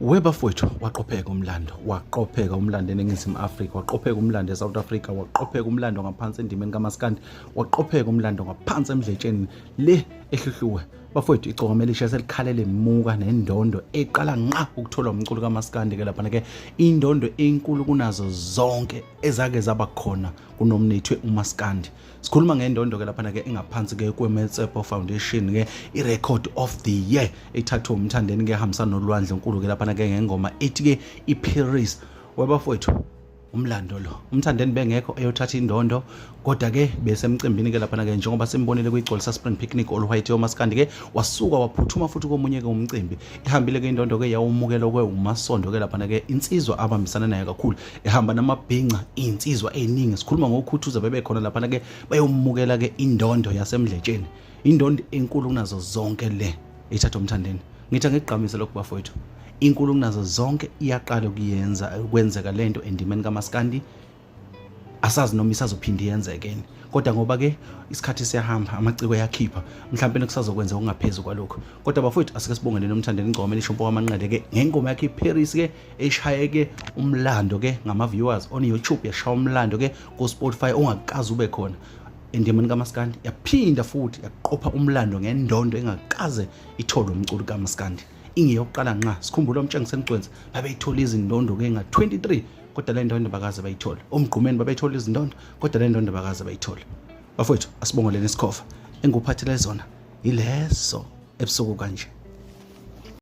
Webafowethu waqopheka uMlando eNingizimu Afrika, waqopheka uMlando eSouth Africa, waqopheka uMlando ngaphansi endimeni kaMaskandi, waqopheka uMlando ngaphansi emdletsheni le ehluhluwe. Bafowethu IGcokama Elisha selikhalele muka nendondo eqala nqa ukuthola umculo kaMaskandi ke lapha ke indondo enkulu kunazo zonke ezake zaba khona kunomnethwe uMaskandi. Sikhuluma ngendondo ke lapha ke ingaphansi ke kweMetsepo Foundation ke iRecord of the Year ethathwa umthandeni ke hambisana nolwandle nkulu ke lapha ke ngengoma ethi ke iParis. Webafowethu uMlando lo umthandeni bengekho eyothatha indondo, kodwa ke besemcimbini ke lapha ke njengoba simbonile kuyigcolisa spring picnic olwhite yoMaskandi ke wasuka waphuthuma futhi komunye ke umcimbi. Ihambile ke indondo ke yawumukela kwe uMasondo ke lapha ke insizwa abambisana naye kakhulu, ehamba namabhinqa insizwa eziningi. Sikhuluma ngokukhuthuza bebekhona lapha ke bayomukela ke indondo yasemdletsheni, indondo enkulu kunazo zonke le ethatha umthandeni. Ngithi ngigqamise lokhu bafowethu, inkulu kunazo zonke iyaqala ukuyenza kwenzeka lento endimeni kaMaskandi. Asazi noma isazophinda yenzekeni, kodwa ngoba ke isikhathi siyahamba amaciko yakhipha mhlawumbe kusazokwenza okungaphezulu kwalokho. Kodwa bafowethu asike sibongele nomthandeni iGcokama Elisha amanqele ke ngengoma yakhe iParis ke eshaye ke uMlando ke ngama viewers on YouTube, yashaya uMlando ke ku Spotify ongakazi ube khona endimeni kaMaskandi, yaphinda futhi yaqopha uMlando ngendondo engakaze itholwe umculo kaMaskandi. Ingeyokuqala nqa sikhumbula umtshengiseni Gcwensi babeyithola izindondo ke nga-23, kodwa le ndondo bakaze bayithola. Umgqumeni babeyithola izindondo, kodwa le ndondo bakaze bayithola. Bafowethu asibongeleni isikhofa enguphathele zona ileso ebusuku kanje.